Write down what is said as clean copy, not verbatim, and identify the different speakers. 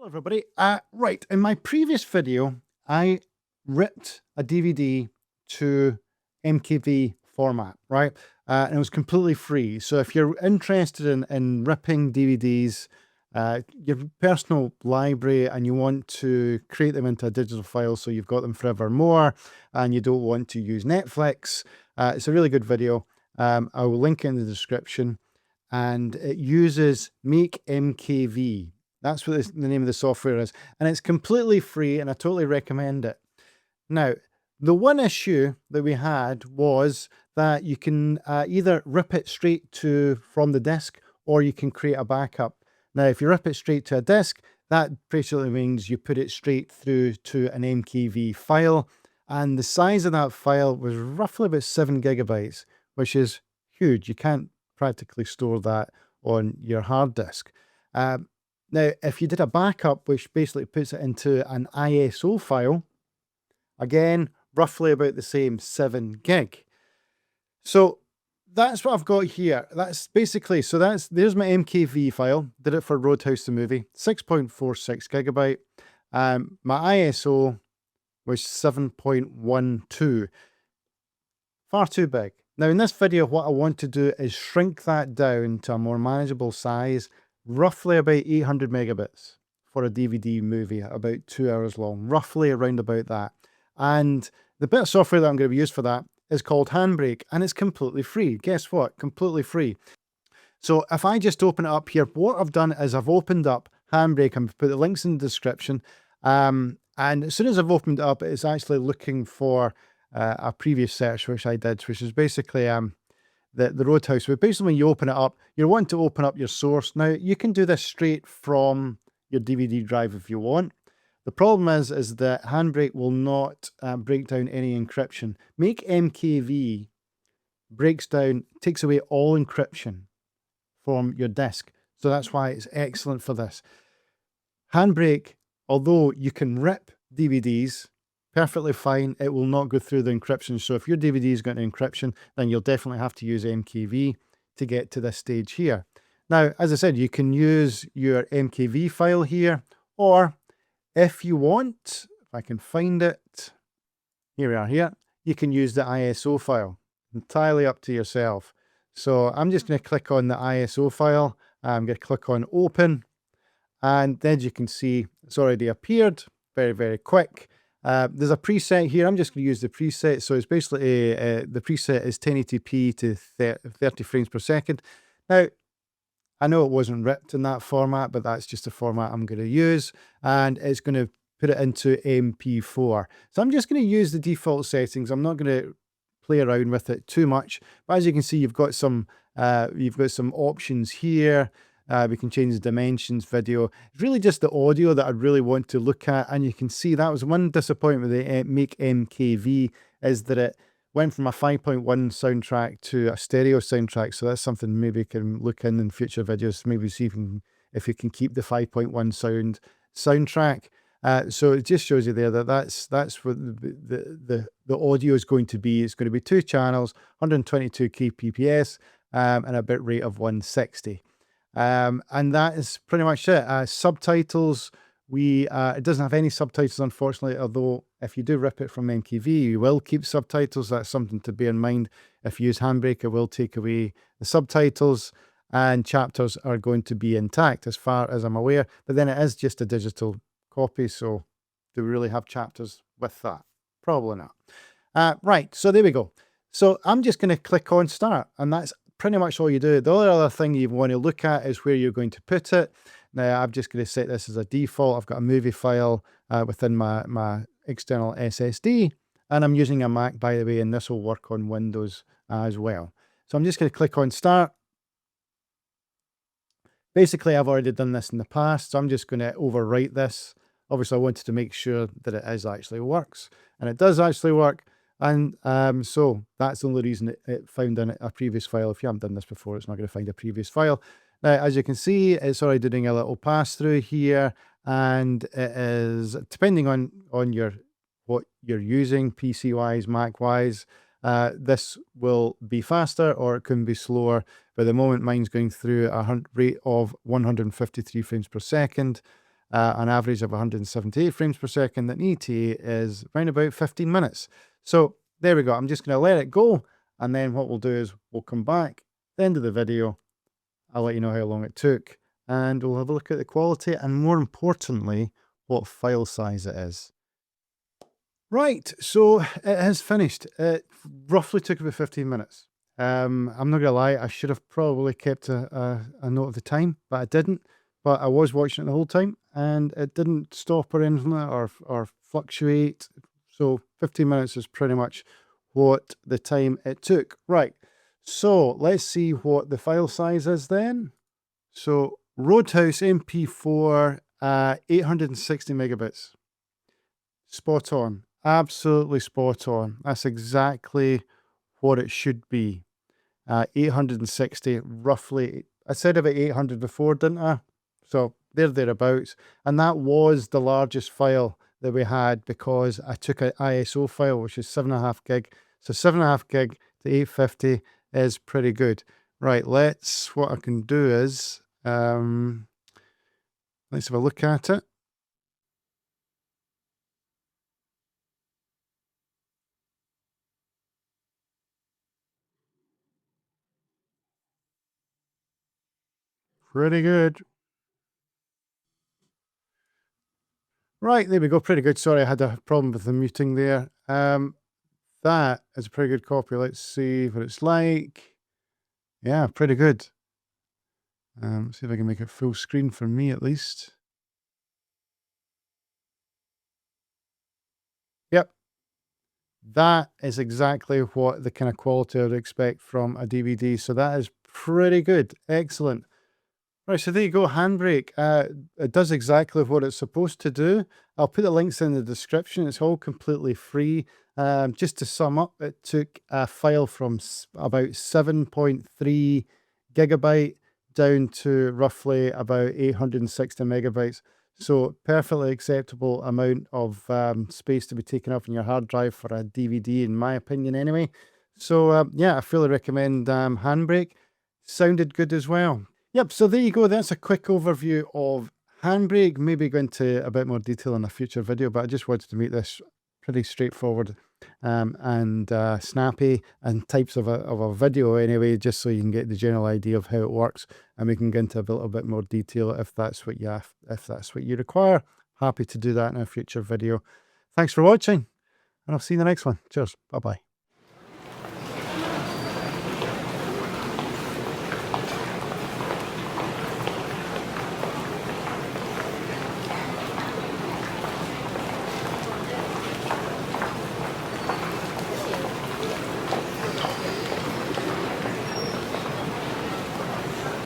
Speaker 1: Everybody. Right, in my previous video, I ripped a DVD to MKV format, right? And it was completely free. So if you're interested in ripping DVDs, your personal library, and you want to create them into a digital file so you've got them forevermore, and you don't want to use Netflix, it's a really good video. I will link it in the description, and it uses Make MKV. That's what the name of the software is. And it's completely free, and I totally recommend it. Now, the one issue that we had was that you can either rip it straight from the disk, or you can create a backup. Now, if you rip it straight to a disk, that basically means you put it straight through to an MKV file. And the size of that file was roughly about 7 gigabytes, which is huge. You can't practically store that on your hard disk. Now, if you did a backup, which basically puts it into an ISO file, again, roughly about the same 7 gig. So that's what I've got here. That's basically, there's my MKV file. Did it for Roadhouse the movie, 6.46 gigabyte. My ISO was 7.12. Far too big. Now, in this video, what I want to do is shrink that down to a more manageable size, roughly about 800 megabits for a DVD movie, about 2 hours long, roughly around about that. And the bit of software that I'm going to use for that is called HandBrake, and it's completely free. Guess what? Completely free. So if I just open it up here, what I've done is I've opened up HandBrake, and I've put the links in the description. And as soon as I've opened it up, it's actually looking for a previous search, which I did, which is basically the Roadhouse. But basically, when you open it up, you want to open up your source. Now, you can do this straight from your DVD drive if you want. The problem is that HandBrake will not break down any encryption. Make MKV takes away all encryption from your disk. So that's why it's excellent for this. HandBrake, although you can rip DVDs perfectly fine, it will not go through the encryption. So if your DVD's got an encryption, then you'll definitely have to use MKV to get to this stage here. Now, as I said, you can use your MKV file here, or if you want, if I can find it, here we are here, you can use the ISO file. Entirely up to yourself. So I'm just going to click on the ISO file. I'm going to click on open, and then you can see it's already appeared. Very, very quick. There's a preset here. I'm just going to use the preset. So it's basically, the preset is 1080p to 30 frames per second. Now, I know it wasn't ripped in that format, but that's just the format I'm going to use. And it's going to put it into MP4. So I'm just going to use the default settings. I'm not going to play around with it too much. But as you can see, you've got some options here. We can change the dimensions, video. It's really just the audio that I really want to look at. And you can see that was one disappointment with the Make MKV, is that it went from a 5.1 soundtrack to a stereo soundtrack. So that's something maybe you can look in future videos, maybe see if you can keep the 5.1 soundtrack. So it just shows you there that that's what the audio is going to be. It's going to be 2 channels, 122 kbps, and a bit rate of 160. And that is pretty much it. Subtitles, it doesn't have any subtitles, unfortunately, although if you do rip it from MKV, you will keep subtitles. That's something to bear in mind. If you use HandBrake, it will take away the subtitles, and chapters are going to be intact as far as I'm aware. But then it is just a digital copy, so do we really have chapters with that? Probably not. Right, so there we go. So I'm just going to click on start, and that's pretty much all you do. The only other thing you want to look at is where you're going to put it. Now, I'm just going to set this as a default. I've got a movie file within my external SSD, and I'm using a Mac, by the way, and this will work on Windows as well. So I'm just going to click on start. Basically, I've already done this in the past, so I'm just going to overwrite this. Obviously, I wanted to make sure that it actually works, and it does actually work. And so that's the only reason it found in a previous file. If you haven't done this before, it's not going to find a previous file. Now, as you can see, it's already doing a little pass through here, and it is, depending on what you're using, PC wise, Mac wise, this will be faster or it can be slower. But at the moment, mine's going through a rate of 153 frames per second. an average of 178 frames per second, then ETA is around about 15 minutes. So there we go. I'm just going to let it go. And then what we'll do is we'll come back, the end of the video, I'll let you know how long it took, and we'll have a look at the quality and more importantly, what file size it is. Right, so it has finished. It roughly took about 15 minutes. I'm not gonna lie, I should have probably kept a note of the time, but I didn't. But I was watching it the whole time, and it didn't stop or anything like that, or fluctuate. So 15 minutes is pretty much what the time it took. Right, so let's see what the file size is then. So Roadhouse MP4, 860 megabits. Spot on. Absolutely spot on. That's exactly what it should be. 860, roughly. I said about 800 before, didn't I? So they're thereabouts. And that was the largest file that we had because I took an ISO file, which is 7.5 gig. So 7.5 gig to 850 is pretty good. Right, what I can do is, let's have a look at it. Pretty good. Right, there we go. Pretty good. Sorry, I had a problem with the muting there. That is a pretty good copy. Let's see what it's like. Yeah, pretty good. See if I can make it full screen for me at least. Yep. That is exactly what the kind of quality I would expect from a DVD. So that is pretty good. Excellent. Right, so there you go, HandBrake. It does exactly what it's supposed to do. I'll put the links in the description. It's all completely free. Just to sum up, it took a file from about 7.3 gigabyte down to roughly about 860 megabytes. So perfectly acceptable amount of space to be taken up in your hard drive for a DVD, in my opinion anyway. So yeah, I fully recommend HandBrake. Sounded good as well. Yep, so there you go. That's a quick overview of HandBrake. Maybe go into a bit more detail in a future video, but I just wanted to make this pretty straightforward and snappy and types of a video anyway, just so you can get the general idea of how it works, and we can get into a little bit more detail if that's what you require. Happy to do that in a future video. Thanks for watching, and I'll see you in the next one. Cheers. Bye bye.